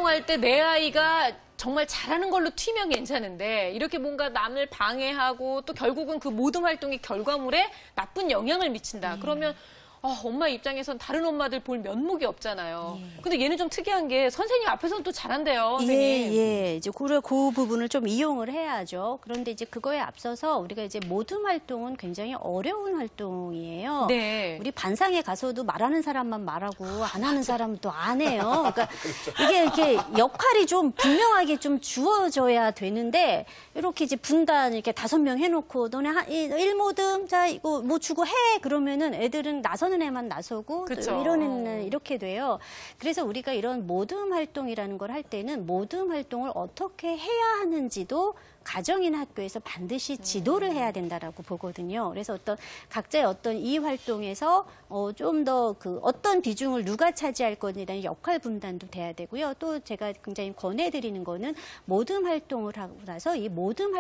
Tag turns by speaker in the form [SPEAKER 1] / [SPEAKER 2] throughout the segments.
[SPEAKER 1] 활동할 때 내 아이가 정말 잘하는 걸로 튀면 괜찮은데 이렇게 뭔가 남을 방해하고 또 결국은 그 모든 활동의 결과물에 나쁜 영향을 미친다. 그러면 엄마 입장에선 다른 엄마들 볼 면목이 없잖아요. 근데 얘는 좀 특이한 게 선생님 앞에서는 또 잘한대요. 선생님.
[SPEAKER 2] 예. 이제 그 부분을 좀 이용을 해야죠. 그런데 이제 그거에 앞서서 우리가 이제 모둠 활동은 굉장히 어려운 활동이에요.
[SPEAKER 1] 네.
[SPEAKER 2] 우리 반상에 가서도 말하는 사람만 말하고 안 하는 사람은 또 안 해요. 그러니까 이게 이렇게 역할이 좀 분명하게 좀 주어져야 되는데 이렇게 이제 분단 이렇게 5명 해놓고 너네 1모듬 자 이거 뭐 주고 해 그러면은 애들은 나서는 애만 나서고 이런 애는 이렇게 돼요. 그래서 우리가 이런 모둠 활동이라는 걸 할 때는 모둠 활동을 어떻게 해야 하는지도 가정이나 학교에서 반드시 지도를 해야 된다라고 보거든요. 그래서 각자의 이 활동에서 좀 더 어떤 비중을 누가 차지할 거냐는 역할 분단도 돼야 되고요. 또 제가 굉장히 권해드리는 거는 모둠 활동을 하고 나서 이 모둠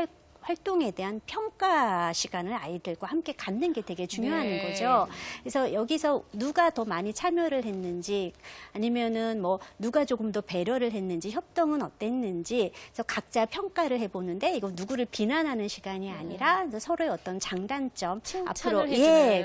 [SPEAKER 2] 활동에 대한 평가 시간을 아이들과 함께 갖는 게 되게 중요한 거죠. 그래서 여기서 누가 더 많이 참여를 했는지 아니면은 뭐 누가 조금 더 배려를 했는지 협동은 어땠는지 그래서 각자 평가를 해보는데 이거 누구를 비난하는 시간이 아니라 서로의 어떤 장단점 앞으로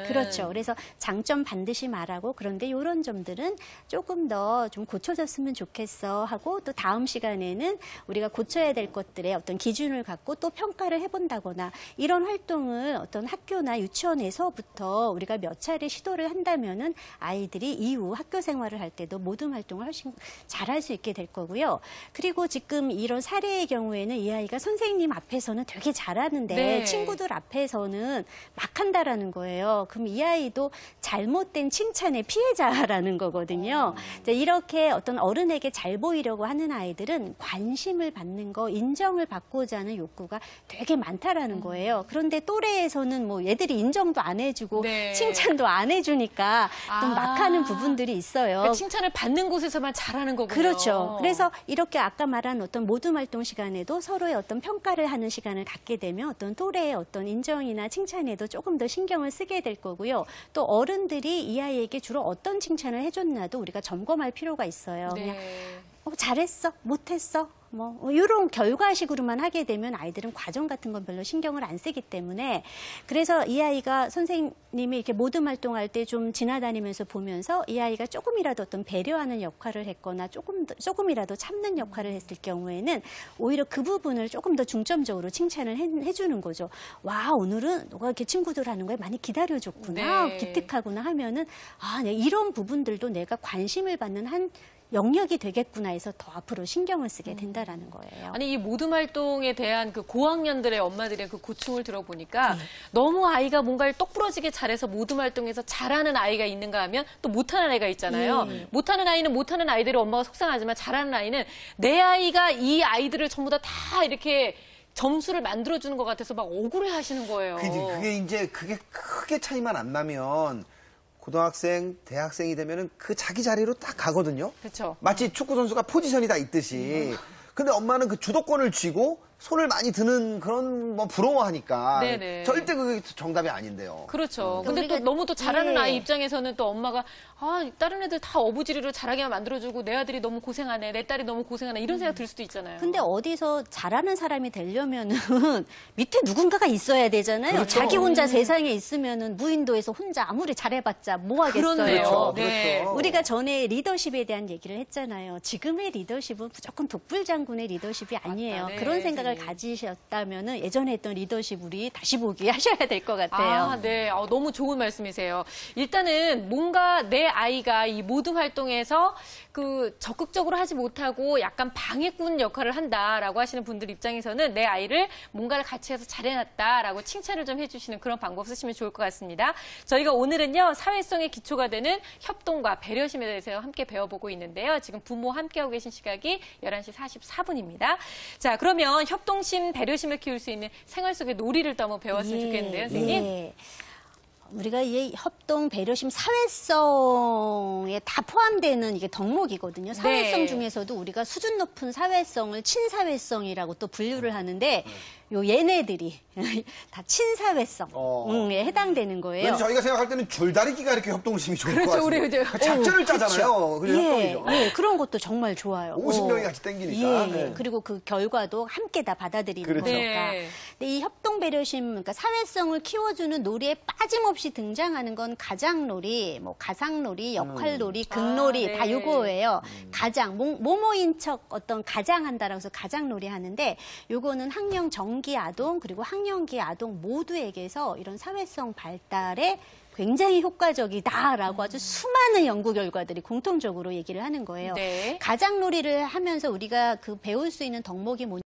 [SPEAKER 2] 그렇죠. 그래서 장점 반드시 말하고 그런데 이런 점들은 조금 더 좀 고쳐졌으면 좋겠어 하고 또 다음 시간에는 우리가 고쳐야 될 것들의 어떤 기준을 갖고 또 평가를 해본다거나 이런 활동을 어떤 학교나 유치원에서부터 우리가 몇 차례 시도를 한다면은 아이들이 이후 학교 생활을 할 때도 모든 활동을 훨씬 잘할 수 있게 될 거고요. 그리고 지금 이런 사례의 경우에는 이 아이가 선생님 앞에서는 되게 잘하는데 친구들 앞에서는 막 한다라는 거예요. 그럼 이 아이도 잘못된 칭찬의 피해자라는 거거든요. 이렇게 어떤 어른에게 잘 보이려고 하는 아이들은 관심을 받는 거, 인정을 받고자 하는 욕구가 되게 많다라는 거예요. 그런데 또래에서는 뭐 얘들이 인정도 안 해주고 칭찬도 안 해주니까 좀 막하는 부분들이 있어요.
[SPEAKER 1] 그러니까 칭찬을 받는 곳에서만 잘하는 거군요.
[SPEAKER 2] 그렇죠. 그래서 이렇게 아까 말한 어떤 모둠 활동 시간에도 서로의 어떤 평가를 하는 시간을 갖게 되면 어떤 또래의 어떤 인정이나 칭찬에도 조금 더 신경을 쓰게 될 거고요. 또 어른들이 이 아이에게 주로 어떤 칭찬을 해줬나도 우리가 점검할 필요가 있어요. 그냥 잘했어, 못했어. 이런 결과식으로만 하게 되면 아이들은 과정 같은 건 별로 신경을 안 쓰기 때문에 그래서 이 아이가 선생님이 이렇게 모둠 활동할 때 좀 지나다니면서 보면서 이 아이가 조금이라도 어떤 배려하는 역할을 했거나 조금이라도 참는 역할을 했을 경우에는 오히려 그 부분을 조금 더 중점적으로 칭찬을 해주는 거죠. 와, 오늘은 너가 이렇게 친구들 하는 거에 많이 기다려줬구나, 기특하구나 하면은 이런 부분들도 내가 관심을 받는 한 영역이 되겠구나 해서 더 앞으로 신경을 쓰게 된다라는 거예요.
[SPEAKER 1] 아니 이 모둠 활동에 대한 그 고학년들의 엄마들의 그 고충을 들어보니까 너무 아이가 뭔가를 똑부러지게 잘해서 모둠 활동에서 잘하는 아이가 있는가 하면 또 못하는 아이가 있잖아요. 못하는 아이는 못하는 아이들이 엄마가 속상하지만 잘하는 아이는 내 아이가 이 아이들을 전부 다 이렇게 점수를 만들어주는 것 같아서 막 억울해 하시는 거예요.
[SPEAKER 3] 그게 크게 차이만 안 나면 고등학생, 대학생이 되면은 그 자기 자리로 딱 가거든요.
[SPEAKER 1] 그렇죠.
[SPEAKER 3] 마치 축구 선수가 포지션이 다 있듯이. 근데 엄마는 그 주도권을 쥐고 손을 많이 드는 그런 부러워하니까 절대 그게 정답이 아닌데요.
[SPEAKER 1] 그렇죠. 근데 또 너무 또 잘하는 아이 입장에서는 또 엄마가 다른 애들 다 어부지리로 잘하게만 만들어주고 내 아들이 너무 고생하네, 내 딸이 너무 고생하네 이런 생각 들 수도 있잖아요.
[SPEAKER 2] 근데 어디서 잘하는 사람이 되려면은 밑에 누군가가 있어야 되잖아요.
[SPEAKER 3] 그렇죠.
[SPEAKER 2] 자기 혼자 세상에 있으면은 무인도에서 혼자 아무리 잘해봤자 뭐 하겠어요.
[SPEAKER 1] 그렇네요.
[SPEAKER 3] 그렇죠.
[SPEAKER 2] 우리가 전에 리더십에 대한 얘기를 했잖아요. 지금의 리더십은 무조건 독불장군의 리더십이 아니에요. 그런 생각을 가지셨다면은 예전에 했던 리더십 우리 다시 보기 하셔야 될 것 같아요.
[SPEAKER 1] 너무 좋은 말씀이세요. 일단은 뭔가 내 아이가 이 모둠 활동에서 적극적으로 하지 못하고 약간 방해꾼 역할을 한다라고 하시는 분들 입장에서는 내 아이를 뭔가를 같이 해서 잘해놨다라고 칭찬을 좀 해주시는 그런 방법 쓰시면 좋을 것 같습니다. 저희가 오늘은요, 사회성의 기초가 되는 협동과 배려심에 대해서 함께 배워보고 있는데요. 지금 부모 함께하고 계신 시각이 11시 44분입니다. 자, 그러면 협동심, 배려심을 키울 수 있는 생활 속의 놀이를 또 한번 배웠으면 좋겠는데요, 선생님.
[SPEAKER 2] 우리가 이 협동, 배려심, 사회성에 다 포함되는 이게 덕목이거든요. 사회성 중에서도 우리가 수준 높은 사회성을 친사회성이라고 또 분류를 하는데 얘네들이 다 친사회성에 해당되는 거예요.
[SPEAKER 3] 왠지 저희가 생각할 때는 줄다리기가 이렇게 협동심이 좋을
[SPEAKER 1] 그렇죠,
[SPEAKER 3] 것 같아요.
[SPEAKER 1] 우리 이제
[SPEAKER 3] 작전을 짜잖아요. 그게 협동이죠.
[SPEAKER 2] 예, 그런 것도 정말 좋아요.
[SPEAKER 3] 50명이 같이 땡기니까.
[SPEAKER 2] 예,
[SPEAKER 3] 네.
[SPEAKER 2] 그리고 그 결과도 함께 다 받아들이는
[SPEAKER 3] 그렇죠.
[SPEAKER 2] 거니까.
[SPEAKER 1] 네.
[SPEAKER 2] 근데 이 협동 배려심, 그러니까 사회성을 키워주는 놀이에 빠짐없이 등장하는 건 가장놀이, 뭐 가상놀이, 역할놀이, 극놀이
[SPEAKER 1] 네.
[SPEAKER 2] 다 요거예요. 가장 모모인 척 어떤 가장한다라고 해서 가장놀이 하는데 요거는 학령 정기 아동 그리고 학령기 아동 모두에게서 이런 사회성 발달에 굉장히 효과적이다라고 아주 수많은 연구 결과들이 공통적으로 얘기를 하는 거예요.
[SPEAKER 1] 네.
[SPEAKER 2] 가장놀이를 하면서 우리가 그 배울 수 있는 덕목이 뭐냐?